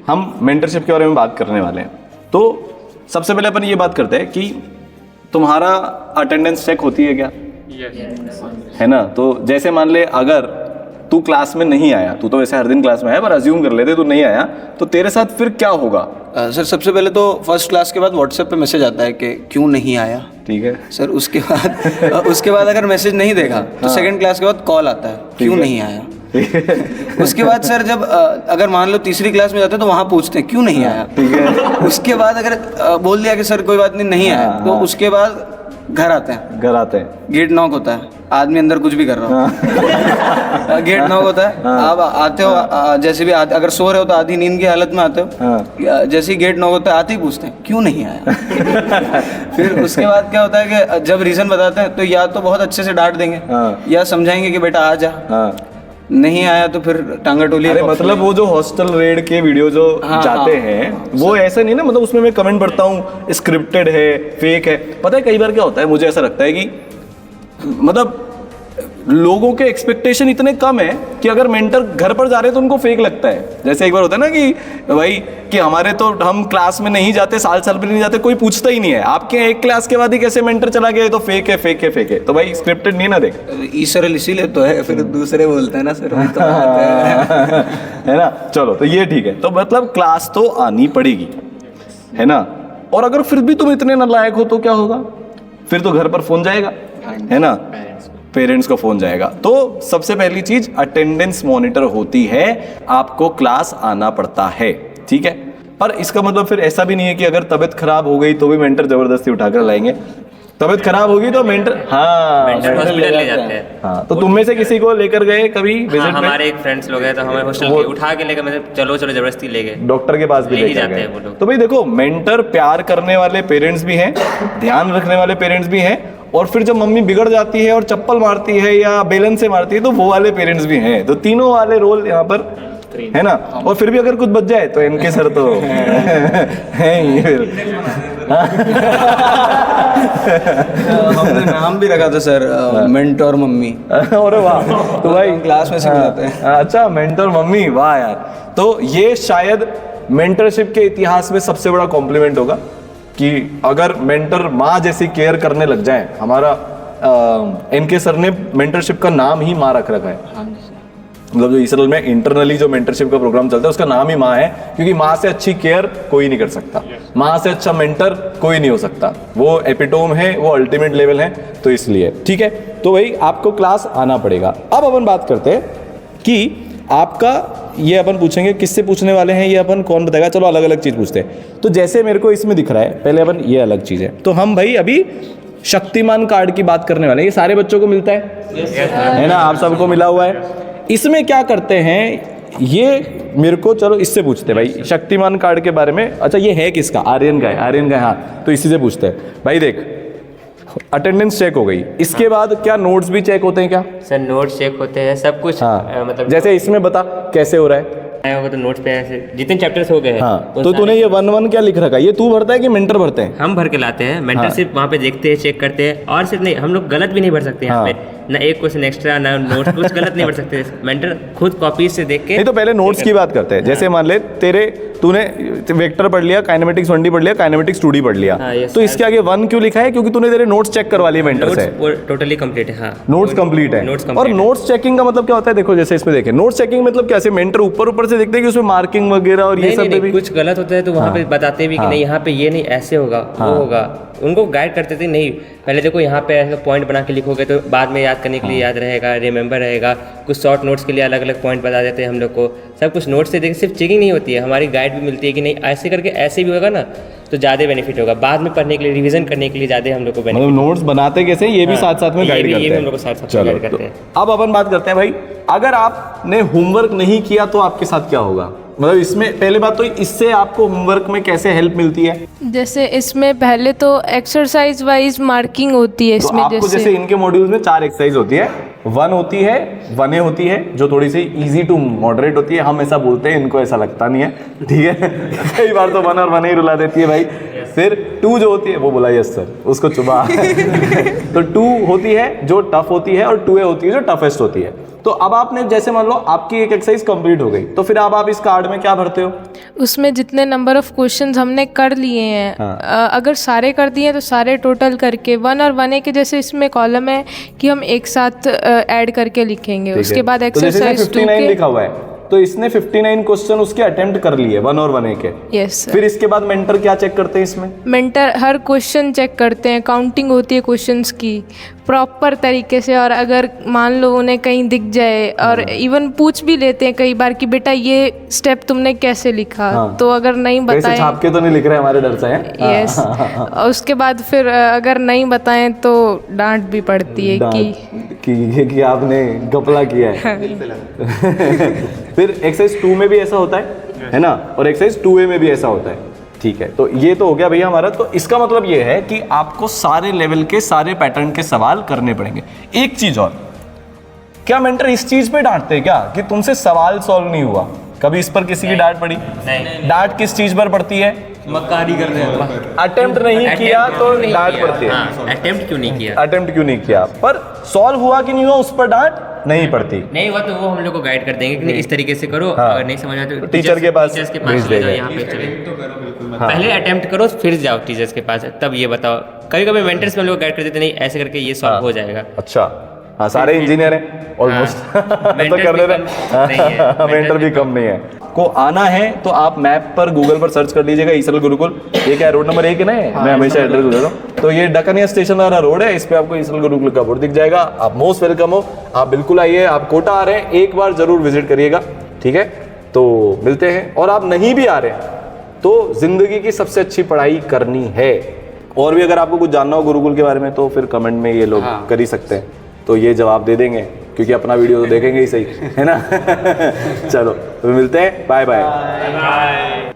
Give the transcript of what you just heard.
हम मेंटरशिप के बारे में बात करने वाले हैं। तो सबसे पहले अपन ये बात करते हैं कि तुम्हारा अटेंडेंस चेक होती है क्या? है ना। तो जैसे मान ले अगर तू क्लास में नहीं आया, तू तो वैसे हर दिन क्लास में है पर अज्यूम कर लेते तू नहीं आया, तो तेरे साथ फिर क्या होगा? सर सबसे पहले तो फर्स्ट क्लास के बाद व्हाट्सएप पे मैसेज आता है कि क्यों नहीं आया। ठीक है सर उसके बाद अगर मैसेज नहीं देखा तो सेकंड क्लास के बाद कॉल आता है क्यों नहीं आया। उसके बाद सर जब अगर मान लो तीसरी क्लास में जाते हैं तो वहाँ पूछते हैं क्यों नहीं आया। ठीक है। उसके बाद अगर बोल दिया कि सर कोई बात नहीं आया, तो उसके बाद घर आते हैं, गेट नॉक होता है, आदमी अंदर कुछ भी कर रहा हो। गेट नॉक होता है, आप आते हो, जैसे भी आते, अगर सो रहे हो तो आधी नींद की हालत में आते हो, जैसे ही गेट नॉक होता है आते ही पूछते हैं क्यों नहीं आया। फिर उसके बाद क्या होता है कि जब रीजन बताते हैं तो या तो बहुत अच्छे से डांट देंगे या समझाएंगे कि बेटा आ जा, नहीं आया तो फिर टांगा टोली। अरे मतलब वो जो हॉस्टल रेड के वीडियो जो जाते हैं वो ऐसा नहीं ना, मतलब उसमें मैं कमेंट पढ़ता हूँ स्क्रिप्टेड है, फेक है। पता है कई बार क्या होता है, मुझे ऐसा लगता है कि मतलब लोगों के एक्सपेक्टेशन इतने कम है कि अगर मेंटर घर पर जा रहे हैं तो उनको फेक लगता है। जैसे एक बार होता है ना कि भाई कि हमारे तो हम क्लास में नहीं जाते, साल पर नहीं जाते, कोई पूछता ही नहीं है, आपके एक क्लास के बाद ही कैसे मेंटर चला गया, तो फेक है। तो भाई स्क्रिप्टेड नहीं ना देख, सरल इसीलिए तो है, फिर दूसरे बोलते हैं ना सर तो है ना। चलो तो ये ठीक है, तो मतलब क्लास तो आनी पड़ेगी, है ना। और अगर फिर भी तुम इतने नालायक हो तो क्या होगा? फिर तो घर पर फोन जाएगा, है ना, पेरेंट्स को फोन जाएगा। तो सबसे पहली चीज अटेंडेंस मॉनिटर होती है, आपको क्लास आना पड़ता है, ठीक है। पर इसका मतलब फिर ऐसा भी नहीं है कि अगर तबीयत खराब हो गई तो भी मेंटर जबरदस्ती उठाकर लाएंगे। तबीयत खराब होगी तो मेंटर हॉस्पिटल ले जाते हैं। हाँ, तो तुम में से किसी को लेकर गए कभी विजिट? हमारे एक फ्रेंड्स लोग हैं तो हमें हॉस्टल के उठा के लेकर, मतलब चलो जबरदस्ती ले गए, डॉक्टर के पास भी ले लेकर जाते गए। हैं वो लोग। तो भाई देखो, मेंटर प्यार करने वाले पेरेंट्स भी हैं, ध्यान रखने वाले पेरेंट्स भी हैं, और फिर जब मम्मी बिगड़ जाती है और चप्पल मारती है या बेलन से मारती है तो वो वाले पेरेंट्स भी हैं। तो तीनों वाले रोल यहाँ पर है ना। और फिर भी अगर कुछ बच जाए तो इनके सर तो हैं ही फिर। हमने नाम भी रखा था सर, मेंटोर मम्मी। अरे वाह, तो भाई क्लास में सिखाते हैं। अच्छा, मेंटोर मम्मी, वाह यार। तो ये शायद मेंटरशिप के इतिहास में सबसे बड़ा कॉम्प्लीमेंट होगा कि अगर मेंटर माँ जैसी केयर करने लग जाए। हमारा इनके सर ने मेंटरशिप का नाम ही माँ रख रखा है। मतलब जो इसराइल में इंटरनली जो मेंटरशिप का प्रोग्राम चलता है उसका नाम ही माँ है, क्योंकि माँ से अच्छी केयर कोई नहीं कर सकता, माँ से अच्छा मेंटर कोई नहीं हो सकता। वो एपिटोम है, वो अल्टीमेट लेवल है, तो इसलिए ठीक है। तो भाई आपको क्लास आना पड़ेगा। अब अपन बात करते हैं कि आपका ये अपन पूछेंगे, किससे पूछने वाले हैं ये अपन कौन बताएगा। चलो अलग अलग चीज़ पूछते हैं। तो जैसे मेरे को इसमें दिख रहा है, पहले अपन ये अलग चीज़ है। तो हम भाई अभी शक्तिमान कार्ड की बात करने वाले हैं। ये सारे बच्चों को मिलता है ना, आप सबको मिला हुआ है। इसमें क्या करते हैं ये मेरे को, चलो इससे पूछते हैं भाई शक्तिमान कार्ड के बारे में। अच्छा ये है किसका? आर्यन का है, हाँ। तो इसी से पूछते हैं भाई। देख, अटेंडेंस चेक हो गई, इसके बाद क्या नोट्स भी चेक होते हैं क्या? सर नोट्स चेक होते हैं, सब कुछ। हाँ, मतलब जैसे इसमें बता कैसे हो रहा है। होगा तो नोट्स पे ऐसे जितने चैप्टर्स हो गए हैं। हाँ, तो तूने ये 1-1 क्या लिख रखा है? ये तू भरता है कि मेंटर भरते हैं? हम भर के लाते हैं, मेंटर सिर्फ वहाँ पे देखते हैं, चेक करते हैं। और सिर्फ नहीं, हम लोग गलत भी नहीं भर सकते यहाँ पे, ना एक क्वेश्चन एक्स्ट्रा, ना नोट्स, कुछ गलत नहीं भर सकते। मेंटर खुद कॉपी से देख के। नहीं, तो पहले नोट्स की बात करते हैं। जैसे मान ले तूने वेक्टर पढ़ लिया, काइनेमेटिक्स 1D पढ़ लिया, काइनेमेटिक्स 2D पढ़ लिया, तो इसके आगे 1 क्यों लिखा है? क्योंकि तूने तेरे नोट्स चेक करवा लिए मेंटर से। टोटली कंप्लीट है। हाँ, नोट्स कंप्लीट है। और नोट्स चेकिंग का मतलब क्या होता है? देखो जैसे इसमें देखें, नोट्स चेकिंग मतलब कैसे मेंटर ऊपर से देखते हैं कि उसमें मार्किंग वगैरह और ये सब भी कुछ गलत होता है तो वहाँ पे बताते भी कि नहीं यहाँ पे ये नहीं, ऐसे होगा, वो होगा। उनको गाइड करते थे, नहीं पहले देखो यहाँ पे ऐसा पॉइंट बना के लिखोगे तो बाद में याद करने के लिए याद रहेगा, रिमेंबर रहेगा। कुछ शॉर्ट नोट्स के लिए अलग अलग पॉइंट बता देते हैं हम लोग को। सब कुछ नोट्स से देख, सिर्फ चेकिंग नहीं होती है, हमारी गाइड भी मिलती है कि नहीं ऐसे करके ऐसे भी होगा ना तो ज़्यादा बेनिफिट होगा, बाद में पढ़ने के लिए, रिवीजन करने के लिए ज़्यादा हम लोग को बेनिफिट। मतलब नोट्स बनाते कैसे ये भी साथ साथ में गाइड करते हैं। ये भी हम लोग को साथ साथ गाइड करते हैं। अब अपन बात करते हैं भाई, अगर आपने होमवर्क नहीं किया तो आपके साथ क्या होगा? मतलब इसमें पहले बात तो इससे आपको होमवर्क में कैसे हेल्प मिलती है? जैसे इसमें पहले तो एक्सरसाइज वाइज मार्किंग होती है इसमें। तो आपको जैसे इनके मॉड्यूल्स में 4 एक्सरसाइज होती है। 1 होती है, 1A होती है जो थोड़ी सी इजी टू मॉडरेट होती है। हम ऐसा बोलते हैं, इनको ऐसा लगता नहीं है, ठीक है। कई बार तो 1 और 1A ही रुला देती है भाई। फिर 2 जो होती है वो बोला यस सर, उसको चुबा। तो 2 होती है जो टफ होती है और 2A होती है जो टफेस्ट होती है। तो अब आपने जैसे मान लो आपकी एक एक्सरसाइज कंप्लीट हो गई, तो फिर अब आप इस कार्ड में क्या भरते हो? उसमें जितने नंबर ऑफ क्वेश्चंस हमने कर लिए हैं, अगर सारे कर दिए तो सारे टोटल करके 1 और 1A के जैसे इसमें कॉलम है कि हम एक साथ ऐड करके लिखेंगे। उसके बाद तो जैसे एक्सरसाइज 2 59 के लिखा हुआ है, तो इसने 59 क्वेश्चन उसके अटेम्प्ट कर लिए 1 और 1A के। यस फिर इसके बाद मेंटर क्या चेक करते हैं इसमें? मेंटर हर क्वेश्चन चेक करते हैं, काउंटिंग होती है क्वेश्चंस की प्रॉपर तरीके से, और अगर मान लो उन्हें कहीं दिख जाए और इवन पूछ भी लेते हैं कई बार कि बेटा ये स्टेप तुमने कैसे लिखा, तो अगर नहीं कैसे बताएं, छाप के तो नहीं लिख रहे हमारे डर से हैं? यस, और उसके बाद फिर अगर नहीं बताएं तो डांट भी पड़ती है कि आपने घपला किया है। फिर एक्सरसाइज 2 में भी ऐसा होता है ना, और एक्सरसाइज 2A में भी ऐसा होता है। ठीक है, तो ये तो हो गया भैया हमारा। तो इसका मतलब ये है कि आपको सारे लेवल के सारे पैटर्न के सवाल करने पड़ेंगे। एक चीज और, क्या मेंटर इस चीज पे डांटते हैं क्या कि तुमसे सवाल सॉल्व नहीं हुआ? कभी इस पर किसी की डांट पड़ी? नहीं। डांट किस चीज पर पड़ती है? मक्कारी कर रहे हैं। अटेम्प्ट नहीं किया तो डांट पड़ती है। अटेम्प्ट क्यों नहीं किया? अटेम्प्ट क्यों नहीं किया, पर सॉल्व हुआ कि नहीं हुआ उस पर डांट नहीं पड़ती। नहीं हुआ तो वो हम लोग को गाइड कर देंगे कि नहीं, इस तरीके से करो। अगर नहीं समझ आया तो टीचर के पास टीचर्स के भेज पास ले जाओ, देंगे। यहाँ पे चले। पहले अटेम्प्ट करो फिर जाओ टीचर्स के पास, तब ये बताओ। कभी कभी मेंटर्स में हम लोग गाइड कर देते नहीं, ऐसे करके ये सॉल्व हो जाएगा। अच्छा, हाँ, सारे इंजीनियर हैं ऑलमोस्ट। तो मेंटर कर भी दे कम नहीं है, रहे, मेंटर भी कम नहीं है। को आना है तो आप मैप पर गूगल पर सर्च कर लीजिएगा ईसरल गुरुकुल। ये क्या है, रोड नंबर 1 है ना? मैं हमेशा एड्रेस दे रहा हूँ। तो ये डकनिया स्टेशन वाला रोड है, इस पे आपको ईसरल गुरुकुल का बोर्ड दिख जाएगा। आप मोस्ट वेलकम हो, आप बिल्कुल आइए। आप कोटा आ रहे हैं, एक बार जरूर विजिट करिएगा, ठीक है? तो मिलते हैं। और आप नहीं भी आ रहे हैं तो जिंदगी की सबसे अच्छी पढ़ाई करनी है। और भी अगर आपको कुछ जानना हो गुरुकुल के बारे में तो फिर कमेंट में ये लोग कर ही सकते हैं, तो ये जवाब दे देंगे, क्योंकि अपना वीडियो तो देखेंगे ही सही, है ना? चलो तो मिलते हैं, बाय बाय।